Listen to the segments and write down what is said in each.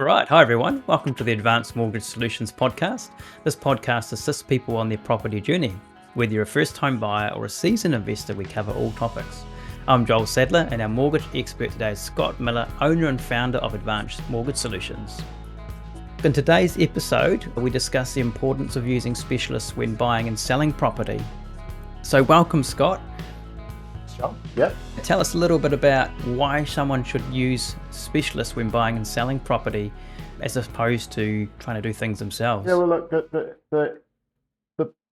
All right. Hi, everyone. Welcome to the Advanced Mortgage Solutions podcast. This podcast assists people on their property journey. Whether you're a first-time buyer or a seasoned investor, we cover all topics. I'm Joel Sadler, and our mortgage expert today is Scott Miller, owner and founder of Advanced Mortgage Solutions. In today's episode, we discuss the importance of using specialists when buying and selling property. So welcome, Scott. Sure. Yep. Tell us a little bit about why someone should use specialists when buying and selling property as opposed to trying to do things themselves. Yeah, well, look, the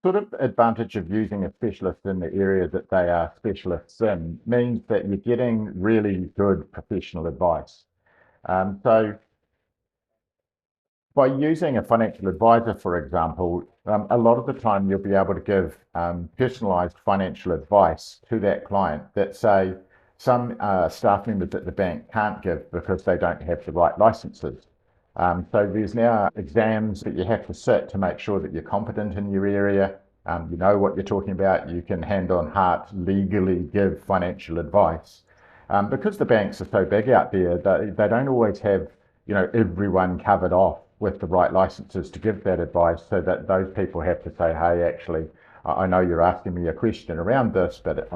sort of advantage of using a specialist in the area that they are specialists in means that you're getting really good professional advice. So by using a financial advisor, for example, a lot of the time you'll be able to give personalized financial advice to that client that, say, some staff members at the bank can't give because they don't have the right licenses. So there's now exams that you have to sit to make sure that you're competent in your area. You know what you're talking about. You can hand on heart legally give financial advice. Because the banks are so big out there, they don't always have everyone covered off with the right licenses to give that advice, so that those people have to say, hey, actually, I know you're asking me a question around this, but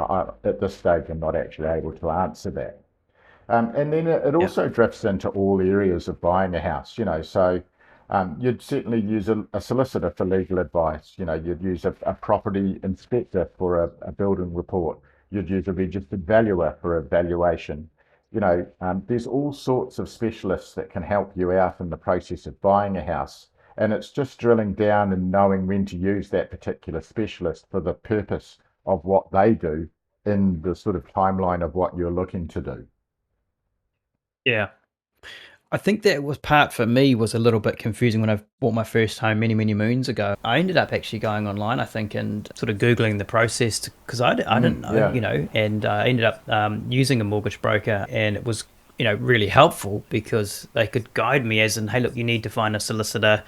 at this stage, I'm not actually able to answer that. And then it also drifts into all areas of buying a house, so you'd certainly use a solicitor for legal advice. You'd use a property inspector for a building report. You'd use a registered valuer for a valuation. There's all sorts of specialists that can help you out in the process of buying a house. And it's just drilling down and knowing when to use that particular specialist for the purpose of what they do in the sort of timeline of what you're looking to do. Yeah. I think that was part for me was a little bit confusing when I bought my first home many moons ago. I ended up actually going online, I think, and sort of Googling the process because I didn't know, and I ended up using a mortgage broker, and it was, really helpful because they could guide me as in, hey, look, you need to find a solicitor.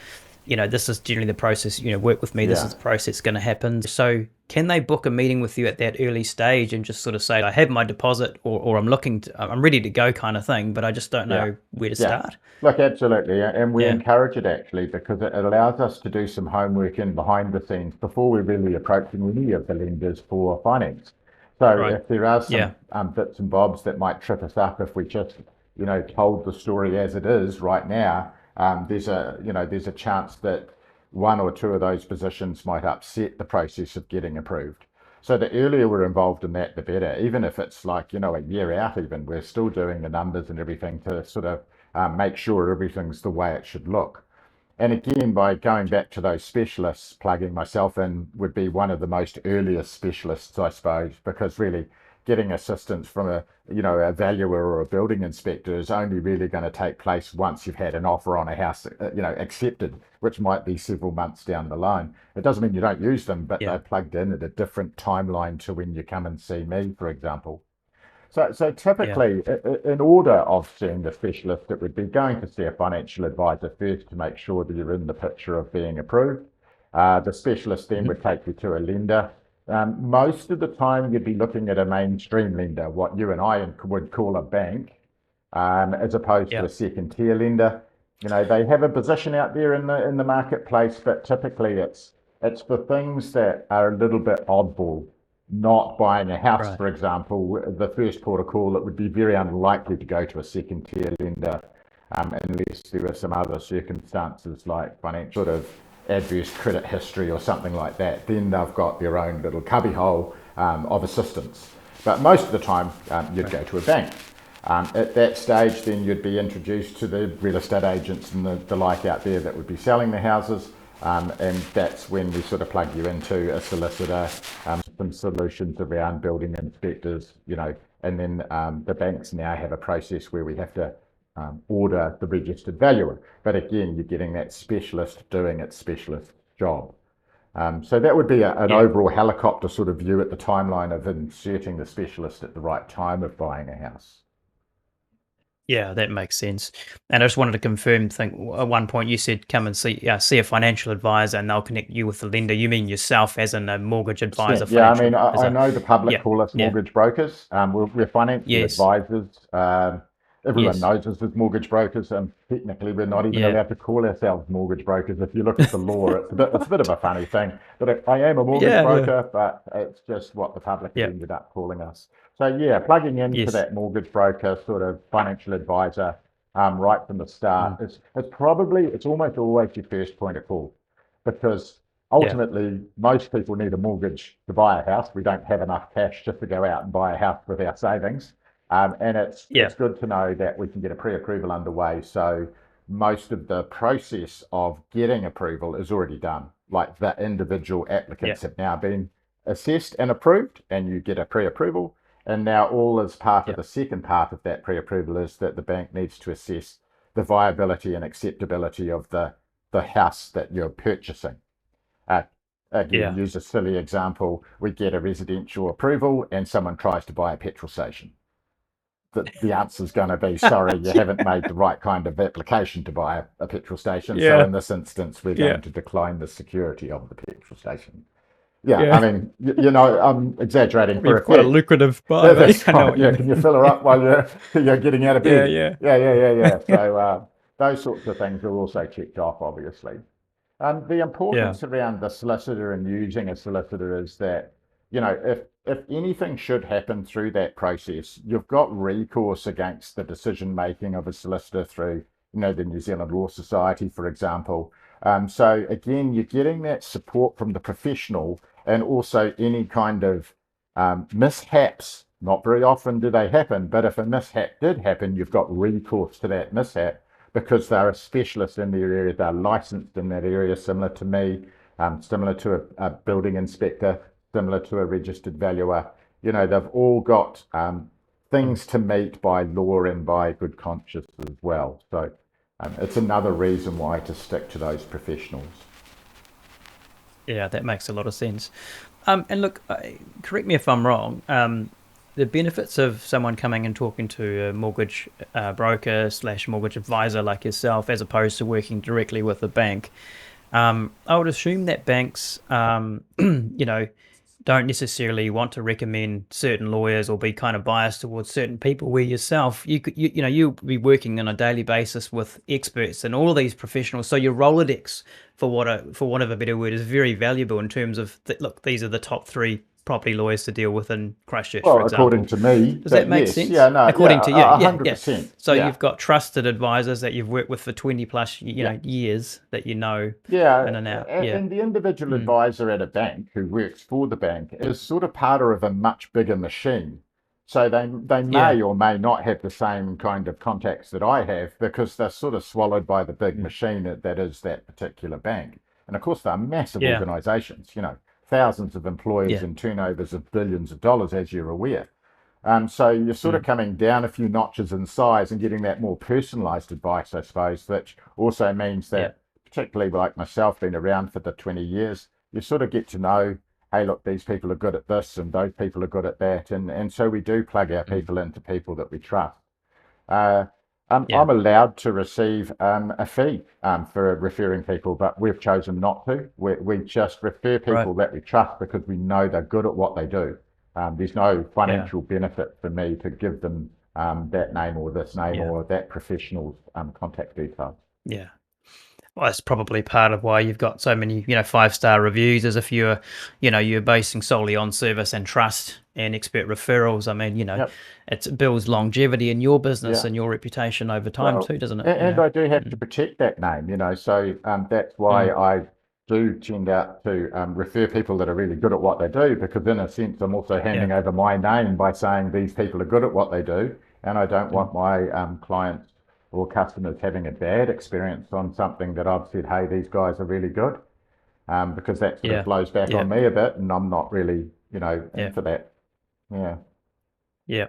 This is generally the process, work with me. This is the process going to happen. So can they book a meeting with you at that early stage and just sort of say, I have my deposit or I'm ready to go kind of thing, but I just don't know where to start? Look, absolutely. And we encourage it actually because it allows us to do some homework in behind the scenes before we really approaching any of the lenders for finance. So if there are some bits and bobs that might trip us up if we just, told the story as it is right now, there's a chance that one or two of those positions might upset the process of getting approved. So the earlier we're involved in that, the better. Even if it's like, a year out even, we're still doing the numbers and everything to sort of make sure everything's the way it should look. And again, by going back to those specialists, plugging myself in would be one of the most earliest specialists, I suppose, because really getting assistance from a valuer or a building inspector is only really going to take place once you've had an offer on a house, accepted, which might be several months down the line. It doesn't mean you don't use them, but they're plugged in at a different timeline to when you come and see me, for example. So typically, in order of seeing the specialist, it would be going to see a financial advisor first to make sure that you're in the picture of being approved. The specialist then would take you to a lender. Most of the time, you'd be looking at a mainstream lender, what you and I would call a bank, as opposed to a second-tier lender. They have a position out there in the marketplace, but typically it's for things that are a little bit oddball. Not buying a house, for example, the first port of call, it would be very unlikely to go to a second-tier lender unless there were some other circumstances like financial sort of adverse credit history or something like that. Then they've got their own little cubbyhole of assistance. But most of the time, you'd go to a bank. At that stage, then you'd be introduced to the real estate agents and the like out there that would be selling the houses. And that's when we sort of plug you into a solicitor, some solutions around building inspectors, and then the banks now have a process where we have to order the registered valuer. But again, you're getting that specialist doing its specialist job. So that would be an overall helicopter sort of view at the timeline of inserting the specialist at the right time of buying a house. Yeah, that makes sense. And I just wanted to confirm, at one point you said come and see a financial advisor and they'll connect you with the lender. You mean yourself as a mortgage advisor? Yeah, I mean, I know the public call us mortgage brokers. We're financial advisors. everyone Yes. knows us as mortgage brokers, and technically we're not even Yeah. allowed to call ourselves mortgage brokers. If you look at the law, it's a bit of a funny thing. But I am a mortgage Yeah. Yeah. broker, but it's just what the public have Yeah. ended up calling us. So yeah, plugging into Yes. that mortgage broker sort of financial advisor right from the Mm. start, it's almost always your first point of call, because Yeah. ultimately most people need a mortgage to buy a house. We don't have enough cash just to go out and buy a house with our savings. And Yeah. it's good to know that we can get a pre-approval underway. So most of the process of getting approval is already done. Like the individual Yeah. applicants have now been assessed and approved, and you get a pre-approval. And now all as part of Yeah. the second part of that pre-approval is that the bank needs to assess the viability and acceptability of the house that you're purchasing. Uh, Again, Yeah. use a silly example. We get a residential approval and someone tries to buy a petrol station. The answer is going to be, sorry, you haven't made the right kind of application to buy a petrol station. So Yeah. in this instance, we're Yeah. going to decline the security of the petrol station. Yeah, I Yeah. mean, I'm exaggerating Probably for quite a effect. lucrative buy, mate. That's I know right. what you Yeah, can you mean. fill her up while you're getting out of Yeah. bed? Yeah. Yeah. So those sorts of things are also checked off, obviously. The Yeah. importance around the solicitor and using a solicitor is that, if anything should happen through that process, you've got recourse against the decision making of a solicitor through, the New Zealand Law Society, for example. So again, you're getting that support from the professional, and also any kind of mishaps. Not very often do they happen, but if a mishap did happen, you've got recourse to that mishap because they're a specialist in their area, they're licensed in that area, similar to me, similar to a building inspector, similar to a registered valuer. They've all got Mm. things to meet by law and by good conscience as well. So it's another reason why to stick to those professionals. Yeah, that makes a lot of sense. And look, correct me if I'm wrong. The benefits of someone coming and talking to a mortgage broker slash mortgage advisor like yourself, as opposed to working directly with a bank. I would assume that banks, don't necessarily want to recommend certain lawyers or be kind of biased towards certain people. Where yourself, you'll be working on a daily basis with experts and all of these professionals. So your Rolodex, for want of a better word, is very valuable in terms of look. These are the top three property lawyers to deal with in Christchurch, for Well, according example. to me, Does that that make yes, yeah, sense? no, According yeah, to you, a yeah, hundred yeah. percent, So yeah, you've got trusted advisors that you've worked with for 20 plus, yeah. years that you know Yeah, in and out. Yeah. and the individual Mm. advisor at a bank who works for the bank is sort of part of a much bigger machine. So they Yeah. may or may not have the same kind of contacts that I have because they're sort of swallowed by the big Mm. machine that is that particular bank. And of course, they're massive Yeah. organizations, thousands of employees Yeah. and turnovers of billions of dollars, as you're aware. So you're sort of Mm. coming down a few notches in size and getting that more personalized advice, I suppose, which also means Yeah. that, particularly like myself, been around for the 20 years, you sort of get to know, hey, look, these people are good at this and those people are good at that. And so we do plug our Mm. people into people that we trust. Uh, Yeah. I'm allowed to receive a fee for referring people, but we've chosen not to. We just refer Right. people that we trust because we know they're good at what they do. There's no Yeah. financial benefit for me to give them that name or this name Yeah. or that professional's contact details. Yeah. Well, that's probably part of why you've got so many, 5-star reviews, as if you're basing solely on service and trust and expert referrals. I mean, Yep. it builds longevity in your business Yeah. and your reputation over time Well, too, doesn't it? and I do have to Mm. protect that name, so that's why Mm. I do tend out to refer people that are really good at what they do, because in a sense, I'm also Yeah. handing over my name by saying these people are good at what they do, and I don't Mm. want my clients or customers having a bad experience on something that I've said, hey, these guys are really good, because that sort of Yeah. blows back Yeah. on me a bit, and I'm not really, Yeah. into that. Yeah. Yeah.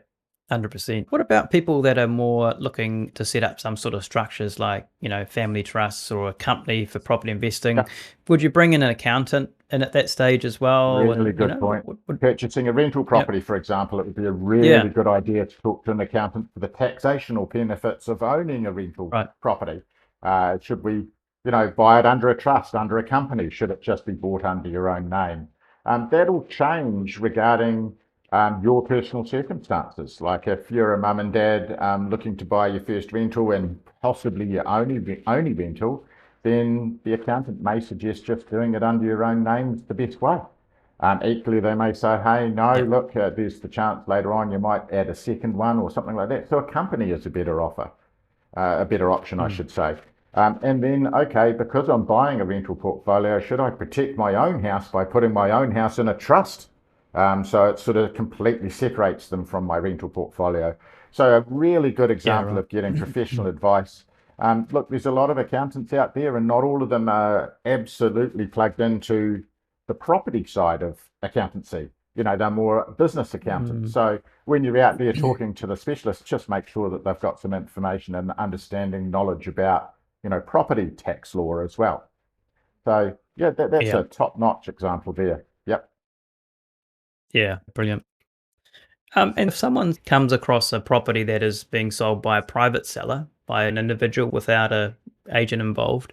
100%. What about people that are more looking to set up some sort of structures like, family trusts or a company for property investing? Yeah. Would you bring in an accountant in at that stage as well? Really And, good what point. would, Purchasing a rental yep. property, for example, it would be a really Yeah. good idea to talk to an accountant for the taxational benefits of owning a rental Right. property. Should we, buy it under a trust, under a company? Should it just be bought under your own name? That'll change regarding your personal circumstances. Like if you're a mum and dad looking to buy your first rental and possibly your only rental, then the accountant may suggest just doing it under your own name is the best way. Equally, they may say, hey, no, Yep. look, there's the chance later on you might add a second one or something like that. So a company is a better option, I Mm. should say. And then, okay, because I'm buying a rental portfolio, should I protect my own house by putting my own house in a trust? So it sort of completely separates them from my rental portfolio. So a really good Yeah, example right. of getting professional advice. Look, there's a lot of accountants out there, and not all of them are absolutely plugged into the property side of accountancy. They're more business accountants. Mm. So when you're out there talking to the specialists, just make sure that they've got some information and understanding knowledge about, property tax law as well. So yeah, that's Yeah. a top-notch example there. Yep. Yeah. Brilliant. And if someone comes across a property that is being sold by a private seller, by an individual without a agent involved,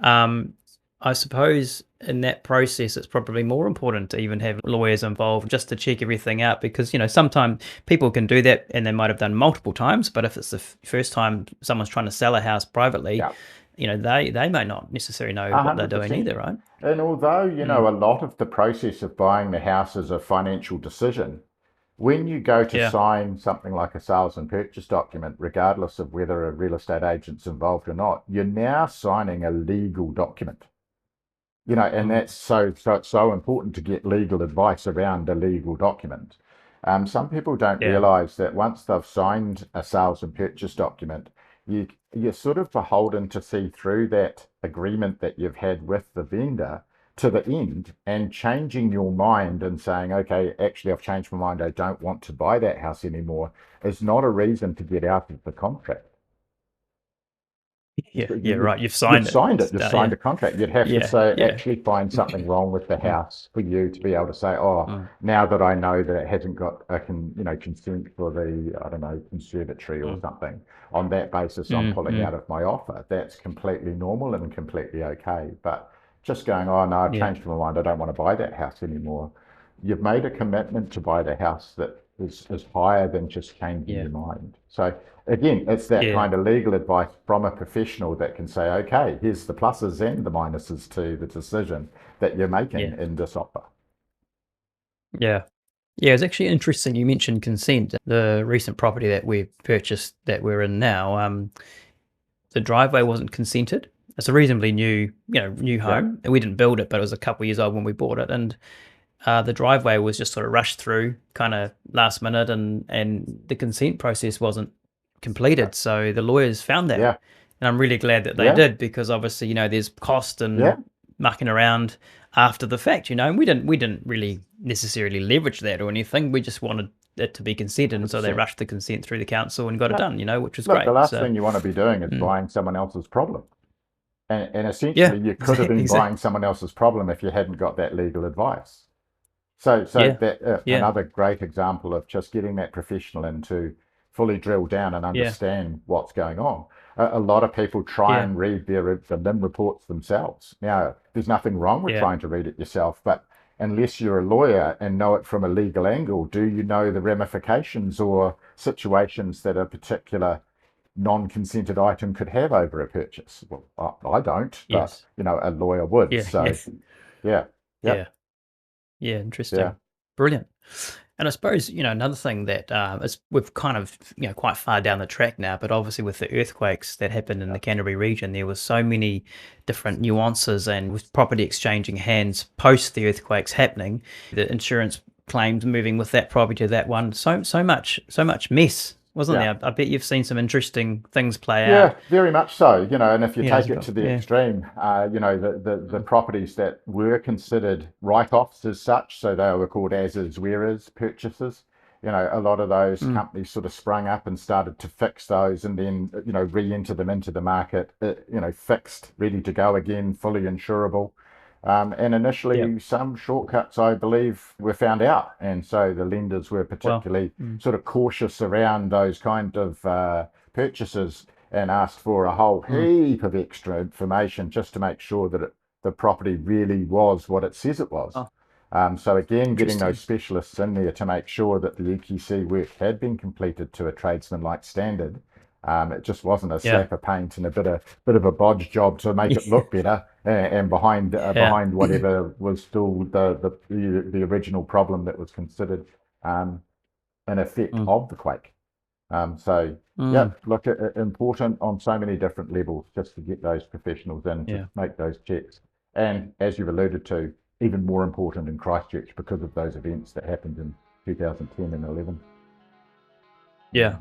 um, I suppose in that process, it's probably more important to even have lawyers involved just to check everything out because, sometimes people can do that and they might have done multiple times, but if it's the first time someone's trying to sell a house privately, Yeah. they may not necessarily know what they're doing 100%. either, right? And although, Mm. a lot of the process of buying the house is a financial decision, when you go to Yeah. sign something like a sales and purchase document, regardless of whether a real estate agent's involved or not, you're now signing a legal document. And Mm. that's so it's so important to get legal advice around a legal document. Some people don't Yeah. realize that once they've signed a sales and purchase document, you're sort of beholden to see through that agreement that you've had with the vendor to the end, and changing your mind and saying, okay, actually, I've changed my mind. I don't want to buy that house anymore is not a reason to get out of the contract. Yeah. Yeah. you, Right. You've you've signed it. signed it. You've signed Yeah. a contract. You'd have to Yeah. say Yeah. actually find something wrong with the Mm. house for you to be able to say, oh, Mm. now that I know that it hasn't got a consent for the I don't know conservatory or Mm. something. On that basis, I'm Mm. pulling Mm. out of my offer. That's completely normal and completely okay. But just going, oh no, I've Yeah. changed my mind. I don't want to buy that house anymore. You've made a commitment to buy the house that is higher than just changing Yeah. your mind. So again, it's that Yeah. kind of legal advice from a professional that can say, okay, here's the pluses and the minuses to the decision that you're making Yeah. in this offer. Yeah. Yeah, it's actually interesting you mentioned consent. The recent property that we purchased that we're in now, the driveway wasn't consented. It's a reasonably new Yeah, home. We didn't build it, but it was a couple of years old when we bought it, and the driveway was just sort of rushed through, kind of last minute, and the consent process wasn't completed. So the lawyers found that, yeah, and I'm really glad that they yeah, did because obviously there's cost and yeah. mucking around after the fact, and we didn't really necessarily leverage that or anything. We just wanted it to be consented, and so they 100%. rushed the consent through the council and got it No, done, which was look, the great. last So thing you want to be doing is mm, buying someone else's problem. And yeah, essentially, you could have been exactly. buying someone else's problem if you hadn't got that legal advice. So Yeah, that yeah, another great example of just getting that professional in to fully drill down and yeah, understand what's going on. A lot of people try yeah, and read the LIM reports themselves. Now, there's nothing wrong with yeah. trying to read it yourself, but unless you're a lawyer and know it from a legal angle, do you know the ramifications or situations that a particular non-consented item could have over a purchase? Well, I don't, but Yes. a lawyer would. Yeah, So, yes. yeah, Yeah. yep, Yeah, yeah, interesting. Brilliant. And I suppose, another thing that is we've kind of, quite far down the track now, but obviously with the earthquakes that happened in yeah, the Canterbury region, there was so many different nuances and with property exchanging hands post the earthquakes happening, the insurance claims moving with that property to that one, so much mess, wasn't yeah. there? I bet you've seen some interesting things play out, Yeah, very much so. And if you as take it well. to the Yeah. extreme, the Mm. properties that were considered write-offs as such, so they were called as is, where is purchases. A lot of those Mm. companies sort of sprung up and started to fix those, and then re-enter them into the market, fixed, ready to go again, fully insurable. And Yep. initially, some shortcuts, I believe, were found out, and so the lenders were Well. particularly Mm. sort of cautious around those kind of purchases and asked for a whole Mm. heap of extra information just to make sure that the property really was what it says it was. Oh. So again, getting those specialists in there to make sure that the EQC work had been completed to a tradesman-like standard. It just wasn't a slap of paint and a bit of a bodge job to make it look better, and behind whatever was still the original problem that was considered an effect of the quake. Look, important on so many different levels just to get those professionals in to make those checks. And as you've alluded to, even more important in Christchurch because of those events that happened in 2010 and 11. Yeah.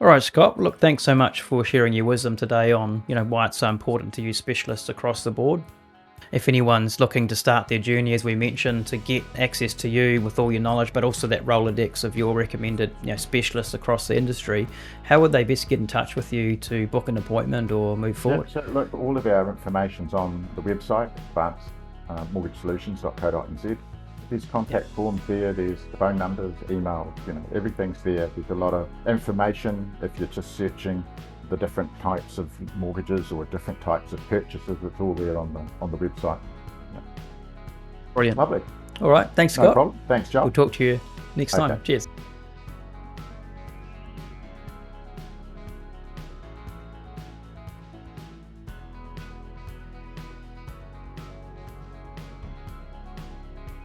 All right, Scott. Look, thanks so much for sharing your wisdom today on, why it's so important to use specialists across the board. If anyone's looking to start their journey, as we mentioned, to get access to you with all your knowledge, but also that Rolodex of your recommended specialists across the industry, how would they best get in touch with you to book an appointment or move forward? So look, all of our information's on the website, advancedmortgagesolutions.co.nz. There's contact forms there, there's phone numbers, emails, everything's there. There's a lot of information if you're just searching the different types of mortgages or different types of purchases. It's all there on the website. Brilliant. Lovely. All right, thanks, Scott. No problem. Thanks, Joel. We'll talk to you next time. Cheers.